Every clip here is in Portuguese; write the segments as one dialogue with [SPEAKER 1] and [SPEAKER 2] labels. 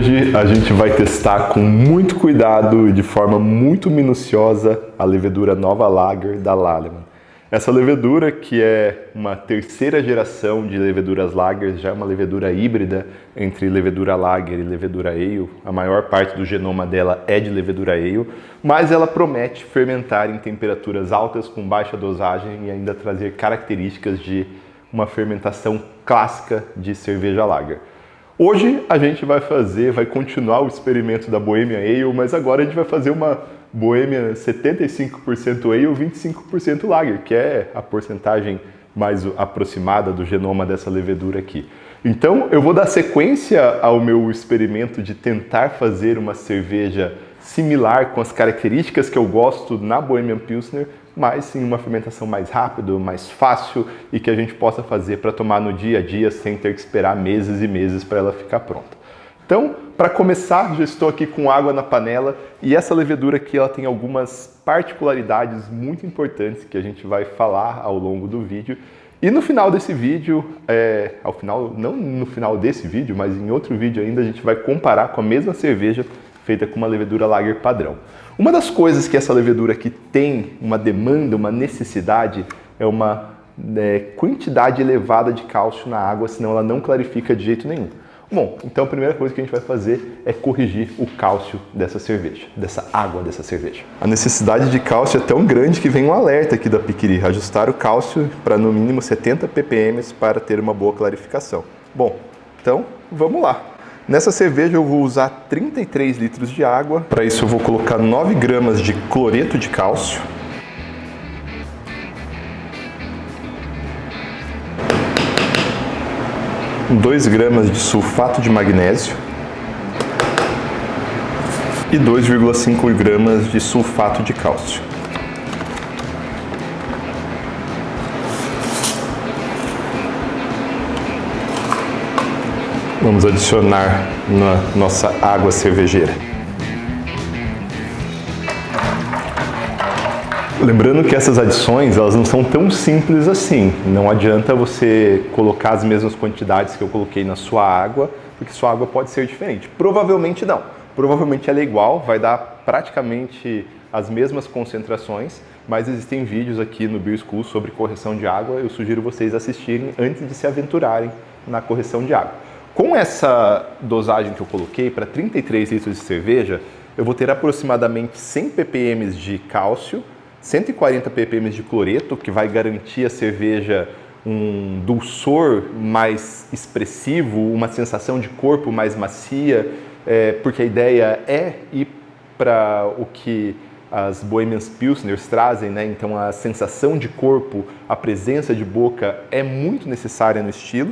[SPEAKER 1] Hoje a gente vai testar com muito cuidado e de forma muito minuciosa a levedura Nova Lager da Lallemand. Essa levedura, que é uma terceira geração de leveduras Lager, já é uma levedura híbrida entre levedura Lager e levedura Ale. A maior parte do genoma dela é de levedura Ale, mas ela promete fermentar em temperaturas altas com baixa dosagem e ainda trazer características de uma fermentação clássica de cerveja Lager. Hoje a gente vai continuar o experimento da Bohemia Ale, mas agora a gente vai fazer uma Bohemia 75% Ale, 25% Lager, que é a porcentagem mais aproximada do genoma dessa levedura aqui. Então eu vou dar sequência ao meu experimento de tentar fazer uma cerveja similar com as características que eu gosto na Bohemian Pilsner, mas em uma fermentação mais rápida, mais fácil e que a gente possa fazer para tomar no dia a dia sem ter que esperar meses e meses para ela ficar pronta. Então, para começar, já estou aqui com água na panela e essa levedura aqui ela tem algumas particularidades muito importantes que a gente vai falar ao longo do vídeo. E no final desse vídeo, não no final desse vídeo, mas em outro vídeo ainda, a gente vai comparar com a mesma cerveja feita com uma levedura Lager padrão. Uma das coisas que essa levedura aqui tem uma demanda, uma necessidade, é uma quantidade elevada de cálcio na água, senão ela não clarifica de jeito nenhum. Bom, então a primeira coisa que a gente vai fazer é corrigir o cálcio dessa cerveja, dessa água dessa cerveja. A necessidade de cálcio é tão grande que vem um alerta aqui da Piquiri, ajustar o cálcio para no mínimo 70 ppm para ter uma boa clarificação. Bom, então vamos lá. Nessa cerveja eu vou usar 33 litros de água. Para isso eu vou colocar 9 gramas de cloreto de cálcio. Dois gramas de sulfato de magnésio. E 2,5 gramas de sulfato de cálcio. Vamos adicionar na nossa água cervejeira. Lembrando que essas adições elas não são tão simples assim. Não adianta você colocar as mesmas quantidades que eu coloquei na sua água, porque sua água pode ser diferente. Provavelmente não. Provavelmente ela é igual, vai dar praticamente as mesmas concentrações, mas existem vídeos aqui no Beer School sobre correção de água. Eu sugiro vocês assistirem antes de se aventurarem na correção de água. Com essa dosagem que eu coloquei para 33 litros de cerveja, eu vou ter aproximadamente 100 ppm de cálcio, 140 ppm de cloreto, que vai garantir à cerveja um dulçor mais expressivo, uma sensação de corpo mais macia, porque a ideia é ir para o que as Bohemian Pilsners trazem, né? Então a sensação de corpo, a presença de boca é muito necessária no estilo.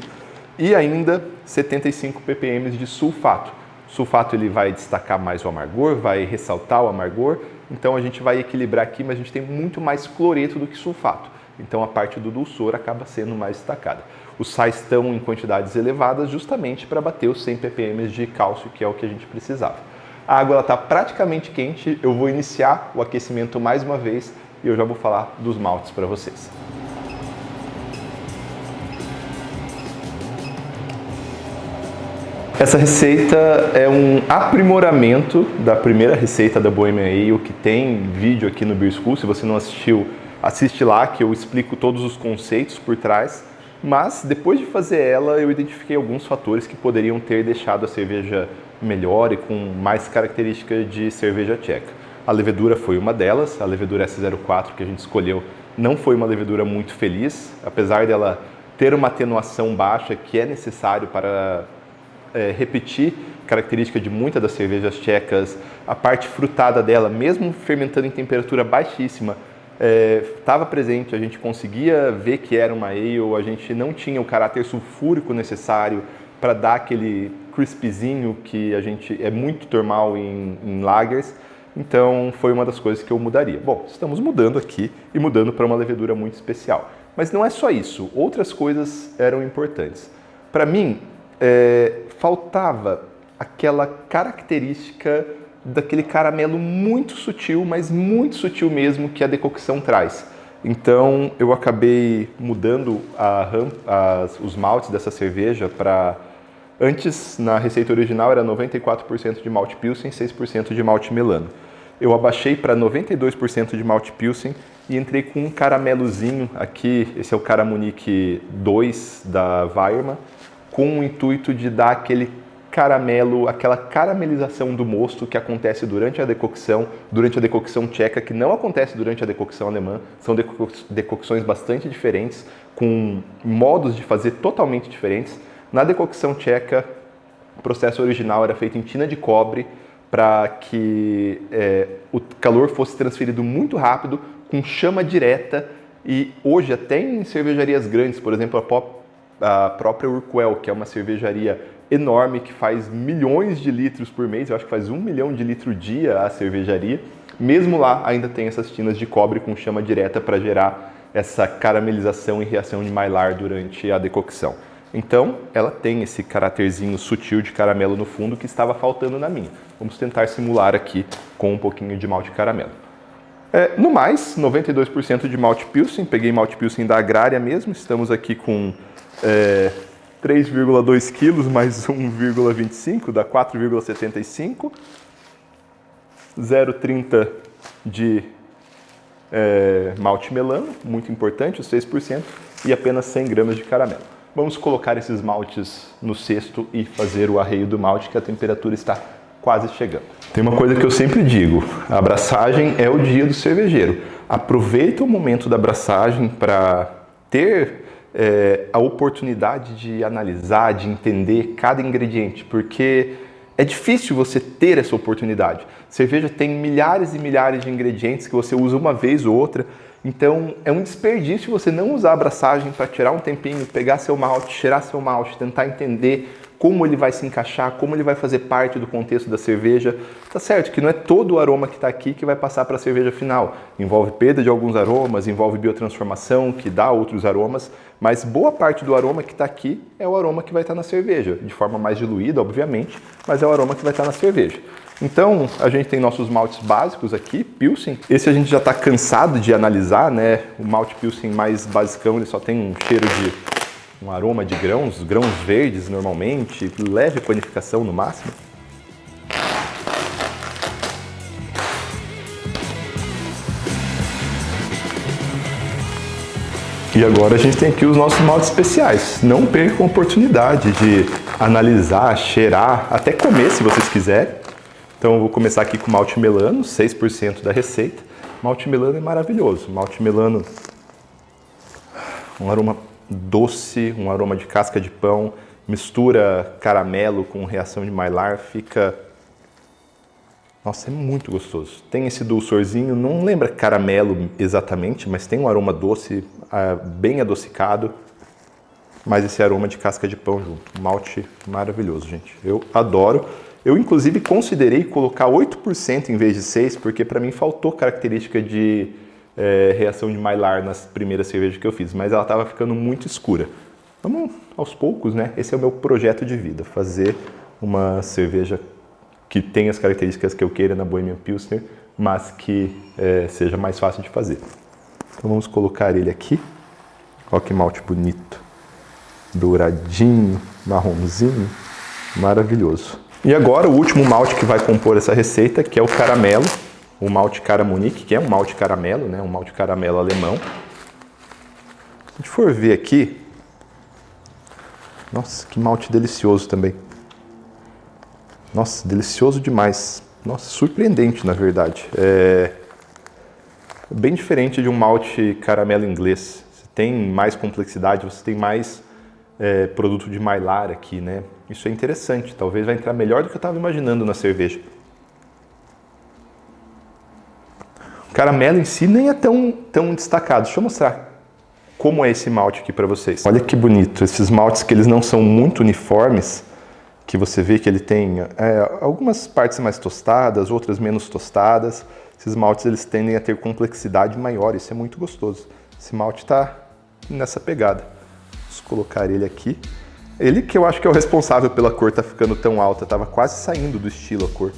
[SPEAKER 1] E ainda 75 ppm de sulfato. O sulfato ele vai destacar mais o amargor, vai ressaltar o amargor, então a gente vai equilibrar aqui, mas a gente tem muito mais cloreto do que sulfato. Então a parte do dulçor acaba sendo mais destacada. Os sais estão em quantidades elevadas justamente para bater os 100 ppm de cálcio, que é o que a gente precisava. A água está praticamente quente, eu vou iniciar o aquecimento mais uma vez e eu já vou falar dos maltes para vocês. Essa receita é um aprimoramento da primeira receita da Bohemian Ale, que tem vídeo aqui no Beer School. Se você não assistiu, assiste lá que eu explico todos os conceitos por trás. Mas depois de fazer ela, eu identifiquei alguns fatores que poderiam ter deixado a cerveja melhor e com mais características de cerveja tcheca. A levedura foi uma delas, a levedura S04 que a gente escolheu não foi uma levedura muito feliz, apesar dela ter uma atenuação baixa que é necessário para repetir característica de muitas das cervejas tchecas. A parte frutada dela, mesmo fermentando em temperatura baixíssima, estava presente, a gente conseguia ver que era uma ale, a gente não tinha o caráter sulfúrico necessário para dar aquele crispzinho que a gente é muito normal em lagers. Então foi uma das coisas que eu mudaria. Bom, estamos mudando aqui e mudando para uma levedura muito especial. Mas não é só isso, outras coisas eram importantes. Para mim, faltava aquela característica daquele caramelo muito sutil, mas muito sutil mesmo, que a decocção traz. Então eu acabei mudando os maltes dessa cerveja para Antes, na receita original, era 94% de malte Pilsen, 6% de malte Melano. Eu abaixei para 92% de malte Pilsen e entrei com um caramelozinho aqui, esse é o Caramunique 2 da Weyermann, com o intuito de dar aquele caramelo, aquela caramelização do mosto que acontece durante a decocção tcheca, que não acontece durante a decocção alemã. São decocções bastante diferentes, com modos de fazer totalmente diferentes. Na decocção tcheca, o processo original era feito em tina de cobre para que o calor fosse transferido muito rápido, com chama direta, e hoje até em cervejarias grandes, por exemplo, a própria Urquell, que é uma cervejaria enorme, que faz milhões de litros por mês, eu acho que faz 1 milhão de litros dia a cervejaria, mesmo lá ainda tem essas tinas de cobre com chama direta para gerar essa caramelização e reação de Maillard durante a decocção. Então, ela tem esse caráterzinho sutil de caramelo no fundo que estava faltando na minha. Vamos tentar simular aqui com um pouquinho de malte caramelo. No mais, 92% de malte Pilsen, peguei malte Pilsen da Agrária mesmo, estamos aqui com 3,2 quilos mais 1,25, dá 4,75, 0,30 de malte Melano, muito importante, os 6%, e apenas 100 gramas de caramelo. Vamos colocar esses maltes no cesto e fazer o arreio do malte, que a temperatura está quase chegando. Tem uma coisa que eu sempre digo, a abraçagem é o dia do cervejeiro. Aproveita o momento da abraçagem para ter a oportunidade de analisar, de entender cada ingrediente, porque é difícil você ter essa oportunidade. Cerveja tem milhares e milhares de ingredientes que você usa uma vez ou outra, então é um desperdício você não usar a abraçagem para tirar um tempinho, pegar seu malte, cheirar seu malte, tentar entender como ele vai se encaixar, como ele vai fazer parte do contexto da cerveja. Tá certo que não é todo o aroma que está aqui que vai passar para a cerveja final. Envolve perda de alguns aromas, envolve biotransformação, que dá outros aromas, mas boa parte do aroma que está aqui é o aroma que vai estar na cerveja, de forma mais diluída, obviamente, mas é o aroma que vai estar na cerveja. Então, a gente tem nossos maltes básicos aqui, Pilsen. Esse a gente já está cansado de analisar, né? O malte Pilsen mais basicão, ele só tem um cheiro de um aroma de grãos verdes normalmente, leve panificação no máximo. E agora a gente tem aqui os nossos maltes especiais. Não percam a oportunidade de analisar, cheirar, até comer se vocês quiserem. Então eu vou começar aqui com malte Melano, 6% da receita. Malte Melano é maravilhoso. Malte Melano, um aroma doce, um aroma de casca de pão, mistura caramelo com reação de Maillard, fica... Nossa, é muito gostoso. Tem esse dulçorzinho, não lembra caramelo exatamente, mas tem um aroma doce, bem adocicado, mas esse aroma de casca de pão junto. Um malte maravilhoso, gente. Eu adoro. Eu, inclusive, considerei colocar 8% em vez de 6%, porque para mim faltou característica de reação de Maillard nas primeiras cervejas que eu fiz, mas ela estava ficando muito escura. Vamos aos poucos, né? Esse é o meu projeto de vida, fazer uma cerveja que tenha as características que eu queira na Bohemian Pilsner, mas que seja mais fácil de fazer. Então vamos colocar ele aqui. Olha que malte bonito, douradinho, marronzinho, maravilhoso. E agora o último malte que vai compor essa receita, que é o caramelo. O malte Caramunique, que é um malte caramelo, né? Um malte caramelo alemão. Se a gente for ver aqui, nossa, que malte delicioso também. Nossa, delicioso demais. Nossa, surpreendente, na verdade. É bem diferente de um malte caramelo inglês. Você tem mais complexidade, você tem mais produto de Maillard aqui, né? Isso é interessante. Talvez vai entrar melhor do que eu estava imaginando na cerveja. O caramelo em si nem é tão destacado. Deixa eu mostrar como é esse malte aqui para vocês. Olha que bonito. Esses maltes que eles não são muito uniformes, que você vê que ele tem algumas partes mais tostadas, outras menos tostadas. Esses maltes eles tendem a ter complexidade maior, isso é muito gostoso. Esse malte está nessa pegada. Vamos colocar ele aqui. Ele que eu acho que é o responsável pela cor estar ficando tão alta, estava quase saindo do estilo a cor.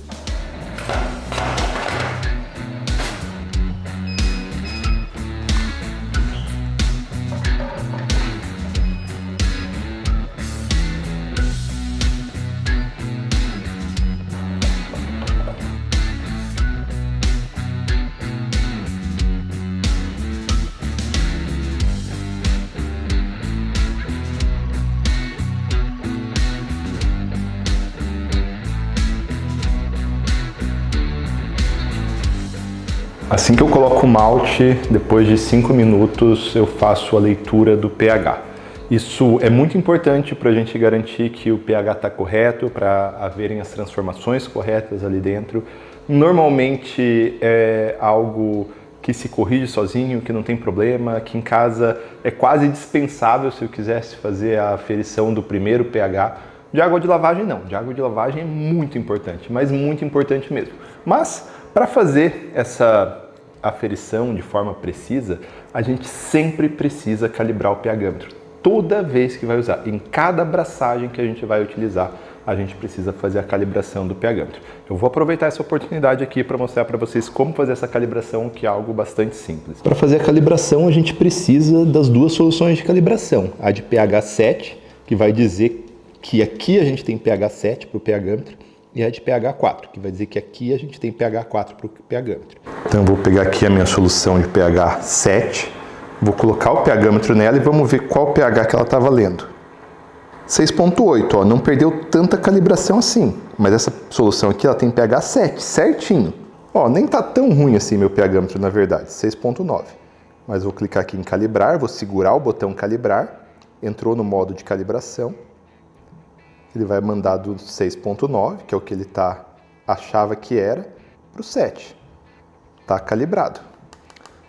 [SPEAKER 1] Assim que eu coloco o malte, depois de 5 minutos eu faço a leitura do pH. Isso é muito importante para a gente garantir que o pH está correto, para haverem as transformações corretas ali dentro. Normalmente é algo que se corrige sozinho, que não tem problema, que em casa é quase dispensável se eu quisesse fazer a aferição do primeiro pH. De água de lavagem não, de água de lavagem é muito importante, mas muito importante mesmo. Mas para fazer essa aferição de forma precisa, a gente sempre precisa calibrar o pHmetro. Toda vez que vai usar, em cada abraçagem que a gente vai utilizar, a gente precisa fazer a calibração do pHmetro. Eu vou aproveitar essa oportunidade aqui para mostrar para vocês como fazer essa calibração, que é algo bastante simples. Para fazer a calibração, a gente precisa das duas soluções de calibração. A de pH 7, que vai dizer que aqui a gente tem pH 7 para o pHmetro, e a de pH 4, que vai dizer que aqui a gente tem pH 4 para o pHmetro. Então eu vou pegar aqui a minha solução de pH 7, vou colocar o pHmetro nela e vamos ver qual pH que ela está valendo. 6.8, ó, não perdeu tanta calibração assim, mas essa solução aqui ela tem pH 7, certinho. Ó, nem tá tão ruim assim meu pHmetro na verdade, 6.9. Mas vou clicar aqui em calibrar, vou segurar o botão calibrar, entrou no modo de calibração. Ele vai mandar do 6.9, que é o que ele achava que era, para o 7. Está calibrado.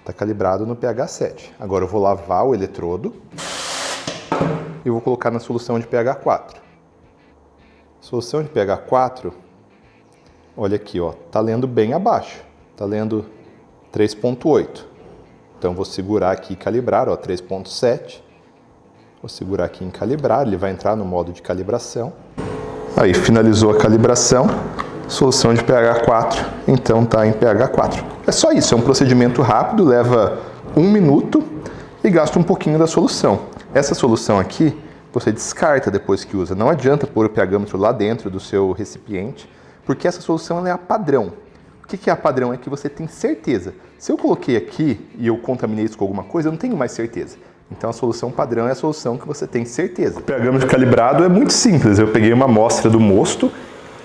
[SPEAKER 1] Está calibrado no pH 7. Agora eu vou lavar o eletrodo e vou colocar na solução de pH 4. Solução de pH 4, olha aqui, ó, tá lendo bem abaixo. Tá lendo 3.8. Então vou segurar aqui e calibrar, ó, 3.7. Vou segurar aqui em calibrar, ele vai entrar no modo de calibração. Aí, finalizou a calibração, solução de pH 4, então está em pH 4. É só isso, é um procedimento rápido, leva 1 minuto e gasta um pouquinho da solução. Essa solução aqui, você descarta depois que usa. Não adianta pôr o pHmetro lá dentro do seu recipiente, porque essa solução ela é a padrão. O que é a padrão? É que você tem certeza. Se eu coloquei aqui e eu contaminei isso com alguma coisa, eu não tenho mais certeza. Então a solução padrão é a solução que você tem certeza. O pHmetro calibrado é muito simples. Eu peguei uma amostra do mosto,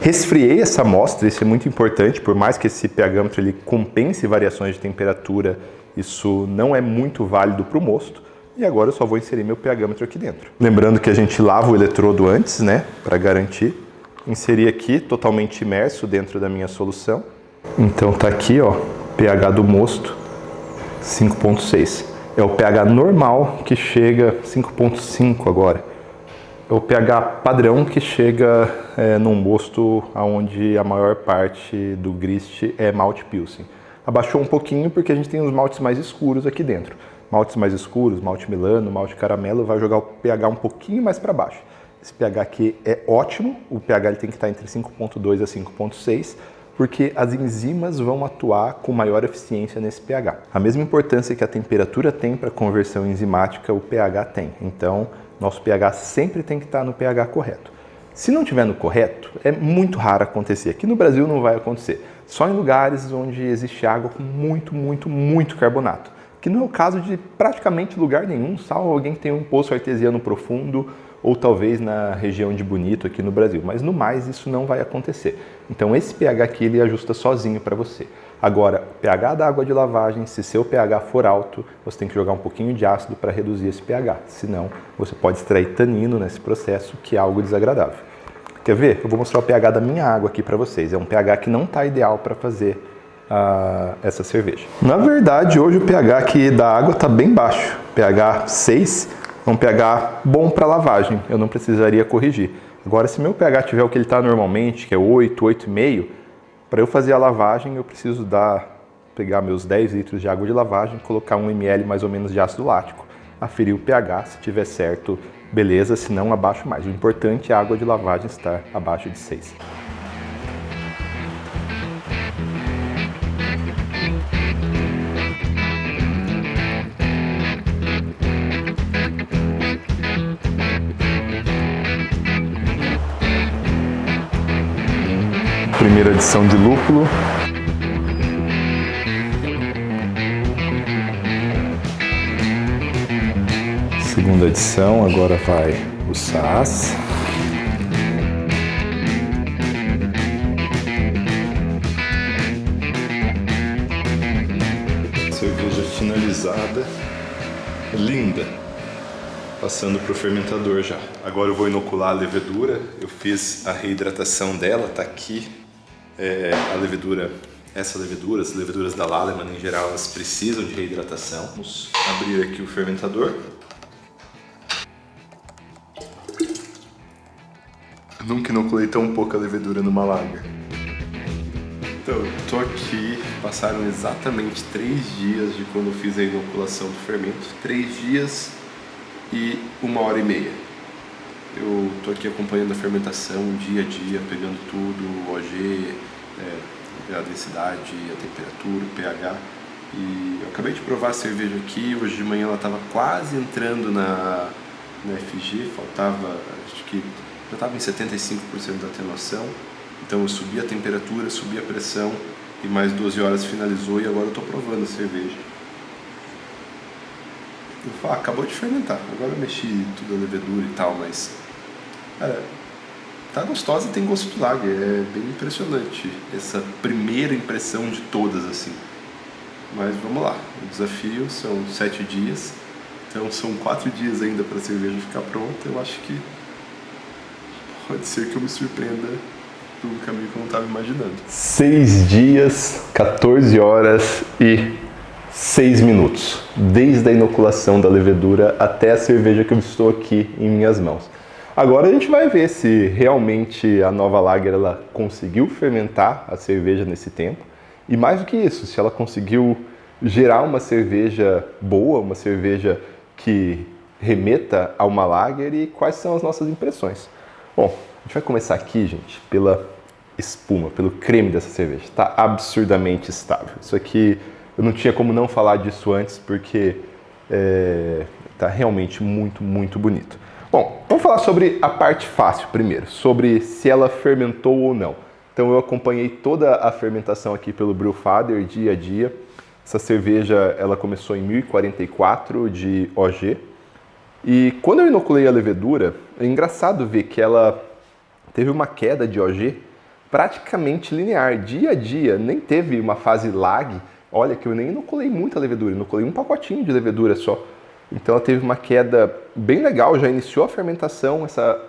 [SPEAKER 1] resfriei essa amostra, isso é muito importante, por mais que esse pHmetro ele compense variações de temperatura, isso não é muito válido para o mosto. E agora eu só vou inserir meu pHmetro aqui dentro. Lembrando que a gente lava o eletrodo antes, né, para garantir. Inseri aqui, totalmente imerso dentro da minha solução. Então tá aqui, ó, pH do mosto, 5.6. É o pH normal que chega 5.5 agora. É o pH padrão que chega num mosto onde a maior parte do grist é malte pilsen. Abaixou um pouquinho porque a gente tem os maltes mais escuros aqui dentro. Maltes mais escuros, malte milano, malte caramelo, vai jogar o pH um pouquinho mais para baixo. Esse pH aqui é ótimo, o pH ele tem que estar entre 5.2 a 5.6, porque as enzimas vão atuar com maior eficiência nesse pH. A mesma importância que a temperatura tem para a conversão enzimática, o pH tem. Então, nosso pH sempre tem que estar no pH correto. Se não estiver no correto, é muito raro acontecer. Aqui no Brasil não vai acontecer. Só em lugares onde existe água com muito carbonato. Que não é o caso de praticamente lugar nenhum, salvo alguém que tem um poço artesiano profundo, ou talvez na região de Bonito aqui no Brasil, mas no mais isso não vai acontecer. Então esse pH aqui ele ajusta sozinho para você. Agora, pH da água de lavagem, se seu pH for alto, você tem que jogar um pouquinho de ácido para reduzir esse pH, senão você pode extrair tanino nesse processo, que é algo desagradável. Quer ver? Eu vou mostrar o pH da minha água aqui para vocês. É um pH que não está ideal para fazer essa cerveja. Na verdade, hoje o pH aqui da água está bem baixo, pH 6, é um pH bom para lavagem, eu não precisaria corrigir. Agora, se meu pH tiver o que ele está normalmente, que é 8, 8,5, para eu fazer a lavagem eu preciso pegar meus 10 litros de água de lavagem, colocar 1 ml mais ou menos de ácido lático, aferir o pH, se tiver certo, beleza, se não, abaixo mais. O importante é a água de lavagem estar abaixo de 6. Primeira adição de lúpulo. Segunda adição, agora vai o Saaz. finalizada, linda, passando para o fermentador já. Agora eu vou inocular a levedura. Eu fiz a reidratação dela, tá aqui a levedura. As leveduras da Lallemand em geral, elas precisam de reidratação. Vamos abrir aqui o fermentador. Eu nunca inoculei tão pouca levedura numa lager. Então, tô aqui, passaram exatamente 3 dias de quando eu fiz a inoculação do fermento. 3 dias e 1h30. Eu tô aqui acompanhando a fermentação dia a dia, pegando tudo, o OG, a densidade, a temperatura, o pH. E eu acabei de provar a cerveja aqui, hoje de manhã ela estava quase entrando na FG, faltava, acho que já estava em 75% da atenuação. Então eu subi a temperatura, subi a pressão e mais 12 horas finalizou e agora eu estou provando a cerveja. Eu falo, acabou de fermentar, agora eu mexi tudo a levedura e tal, mas cara, tá gostosa e tem gosto de lager, é bem impressionante essa primeira impressão de todas assim. Mas vamos lá, o desafio são 7 dias, então são 4 dias ainda para a cerveja ficar pronta. Eu acho que pode ser que eu me surpreenda por um caminho que eu não estava imaginando. 6 dias, 14 horas e 6 minutos, desde a inoculação da levedura até a cerveja que eu estou aqui em minhas mãos. Agora a gente vai ver se realmente a nova lager ela conseguiu fermentar a cerveja nesse tempo e mais do que isso, se ela conseguiu gerar uma cerveja boa, uma cerveja que remeta a uma lager e quais são as nossas impressões. Bom, a gente vai começar aqui, gente, pela espuma, pelo creme dessa cerveja. Está absurdamente estável. Isso aqui, eu não tinha como não falar disso antes, porque está realmente muito, muito bonito. Bom, vamos falar sobre a parte fácil primeiro, sobre se ela fermentou ou não. Então eu acompanhei toda a fermentação aqui pelo Brewfather, dia a dia. Essa cerveja, ela começou em 1044 de OG. E quando eu inoculei a levedura, é engraçado ver que ela teve uma queda de OG praticamente linear, dia a dia, nem teve uma fase lag. Olha que eu nem inoculei muita levedura, inoculei um pacotinho de levedura só. Então ela teve uma queda bem legal, já iniciou a fermentação, essa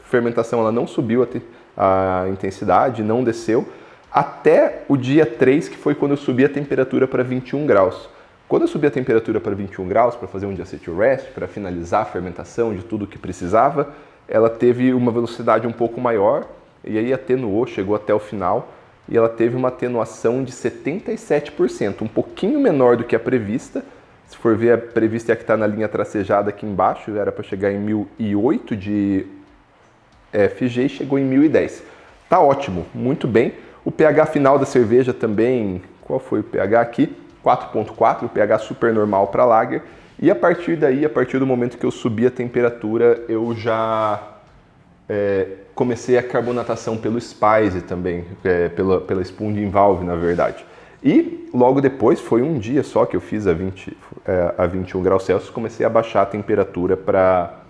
[SPEAKER 1] fermentação ela não subiu a intensidade, não desceu, até o dia 3, que foi quando eu subi a temperatura para 21 graus. Quando eu subi a temperatura para 21 graus, para fazer um diacetyl rest, para finalizar a fermentação de tudo o que precisava, ela teve uma velocidade um pouco maior, e aí atenuou, chegou até o final, e ela teve uma atenuação de 77%, um pouquinho menor do que a prevista. Se for ver, a prevista é a que está na linha tracejada aqui embaixo, era para chegar em 1008 de FG e chegou em 1010. Tá ótimo, muito bem. O pH final da cerveja também, qual foi o pH aqui? 4.4, o pH super normal para lager. E a partir daí, a partir do momento que eu subi a temperatura, eu já comecei a carbonatação pelo Spice também, pela Spunding Valve, na verdade. E logo depois, foi um dia só que eu fiz a 21 graus Celsius, comecei a baixar a temperatura para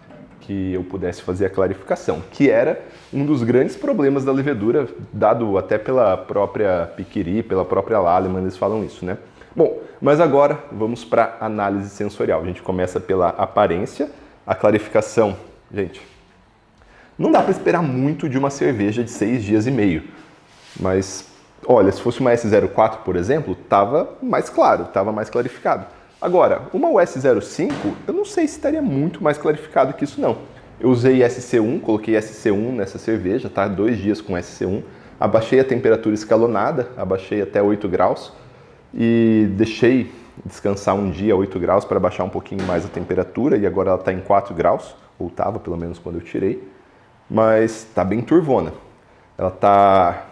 [SPEAKER 1] que eu pudesse fazer a clarificação, que era um dos grandes problemas da levedura, dado até pela própria Piquiri, pela própria Lallemand, eles falam isso, né? Bom, mas agora vamos para a análise sensorial. A gente começa pela aparência, a clarificação. Gente, não dá para esperar muito de uma cerveja de 6 dias e meio, mas olha, se fosse uma S04, por exemplo, estava mais claro, estava mais clarificado. Agora, uma US05, eu não sei se estaria muito mais clarificado que isso não. Eu usei SC1, coloquei SC1 nessa cerveja, tá? 2 dias com SC1. Abaixei a temperatura escalonada, abaixei até 8 graus e deixei descansar um dia a 8 graus para baixar um pouquinho mais a temperatura e agora ela está em 4 graus, ou estava pelo menos quando eu tirei, mas está bem turvona. Ela está...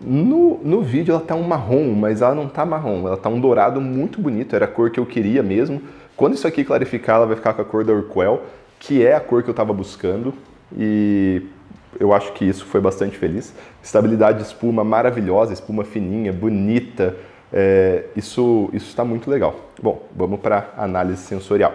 [SPEAKER 1] No vídeo ela tá um marrom, mas ela não tá marrom, ela tá um dourado muito bonito, era a cor que eu queria mesmo. Quando isso aqui clarificar, ela vai ficar com a cor da Urquell, que é a cor que eu tava buscando, e eu acho que isso foi bastante feliz. Estabilidade de espuma maravilhosa, espuma fininha, bonita, isso está muito legal. Bom, vamos para a análise sensorial.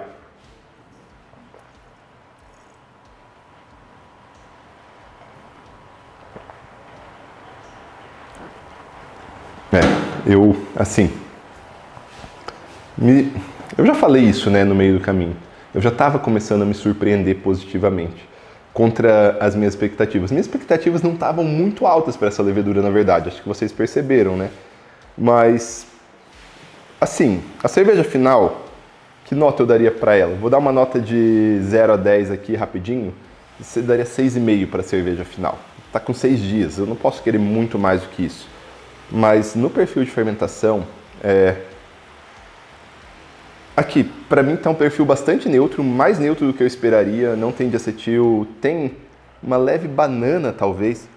[SPEAKER 1] Eu já falei isso, né, no meio do caminho. Eu já estava começando a me surpreender positivamente contra as minhas expectativas. Minhas expectativas não estavam muito altas para essa levedura, na verdade. Acho que vocês perceberam, né? Mas, assim, a cerveja final, que nota eu daria para ela? Vou dar uma nota de 0 a 10 aqui rapidinho. Você daria 6,5 para a cerveja final. Tá com 6 dias, eu não posso querer muito mais do que isso. Mas no perfil de fermentação, aqui, para mim tá um perfil bastante neutro, mais neutro do que eu esperaria. Não tem diacetil, tem uma leve banana talvez,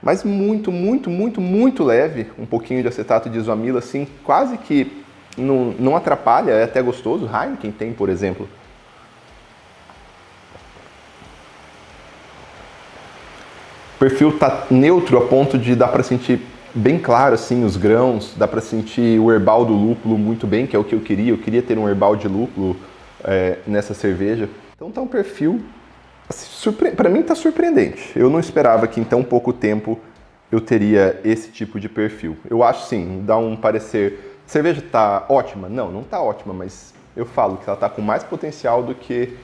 [SPEAKER 1] mas muito, muito, muito, muito leve. Um pouquinho de acetato de isoamila, assim, quase que não atrapalha, é até gostoso. Heineken tem, por exemplo. O perfil tá neutro a ponto de dar para sentir bem claro assim os grãos, dá para sentir o herbal do lúpulo muito bem, que é o que eu queria ter um herbal de lúpulo nessa cerveja. Então tá um perfil, assim, para mim tá surpreendente. Eu não esperava que em tão pouco tempo eu teria esse tipo de perfil. Eu acho sim, dá um parecer, a cerveja tá ótima? Não tá ótima, mas eu falo que ela tá com mais potencial do que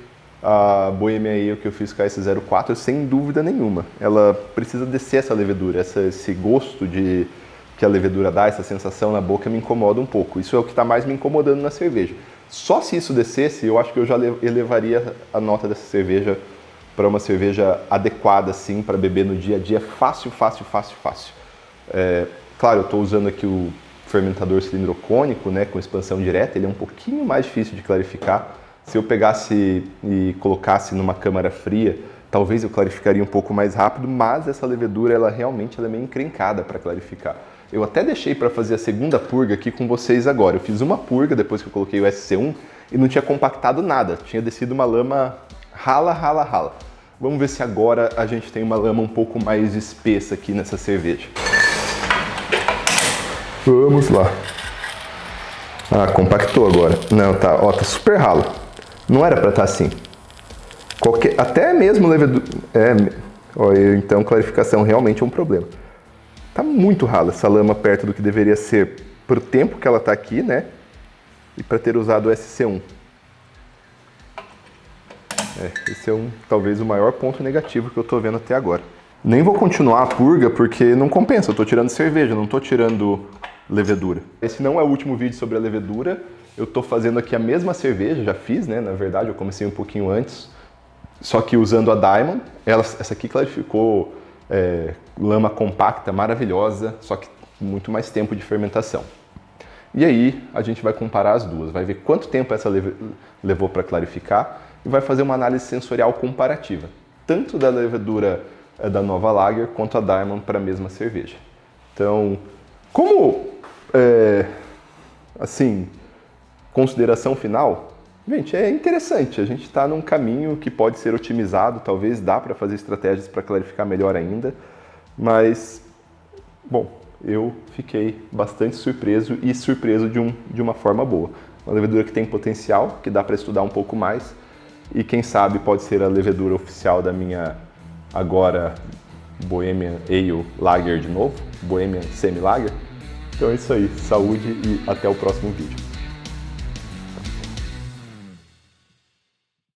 [SPEAKER 1] a Bohemian Ale que eu fiz com a S04, sem dúvida nenhuma. Ela precisa descer essa levedura, esse gosto que a levedura dá, essa sensação na boca me incomoda um pouco. Isso é o que está mais me incomodando na cerveja. Só se isso descesse, eu acho que eu já elevaria a nota dessa cerveja para uma cerveja adequada, assim, para beber no dia a dia, fácil. Claro, eu estou usando aqui o fermentador cilindrocônico, né, com expansão direta, ele é um pouquinho mais difícil de clarificar. Se eu pegasse e colocasse numa câmara fria, talvez eu clarificaria um pouco mais rápido, mas essa levedura, ela realmente é meio encrencada para clarificar. Eu até deixei para fazer a segunda purga aqui com vocês agora. Eu fiz uma purga depois que eu coloquei o SC1 e não tinha compactado nada. Tinha descido uma lama rala. Vamos ver se agora a gente tem uma lama um pouco mais espessa aqui nessa cerveja. Vamos lá. Ah, compactou agora. Não, tá, ó, tá super ralo. Não era para estar assim. Até mesmo levedura... então clarificação realmente é um problema. Tá muito rala essa lama perto do que deveria ser pro tempo que ela tá aqui, né? E para ter usado o SC1. Esse é talvez o maior ponto negativo que eu tô vendo até agora. Nem vou continuar a purga porque não compensa. Eu tô tirando cerveja, não tô tirando levedura. Esse não é o último vídeo sobre a levedura. Eu tô fazendo aqui a mesma cerveja, já fiz, né? Na verdade, eu comecei um pouquinho antes. Só que usando a Diamond. Essa aqui clarificou lama compacta, maravilhosa, só que muito mais tempo de fermentação. E aí a gente vai comparar as duas, vai ver quanto tempo essa levou para clarificar e vai fazer uma análise sensorial comparativa, tanto da levedura da Nova Lager quanto a Diamond para a mesma cerveja. Então, assim, consideração final, gente, é interessante. A gente está num caminho que pode ser otimizado, talvez dá para fazer estratégias para clarificar melhor ainda, mas, bom, eu fiquei bastante surpreso e surpreso de uma forma boa. Uma levedura que tem potencial, que dá para estudar um pouco mais e quem sabe pode ser a levedura oficial da minha agora Bohemian Ale Lager de novo, Bohemian Semi Lager. Então é isso aí, saúde e até o próximo vídeo.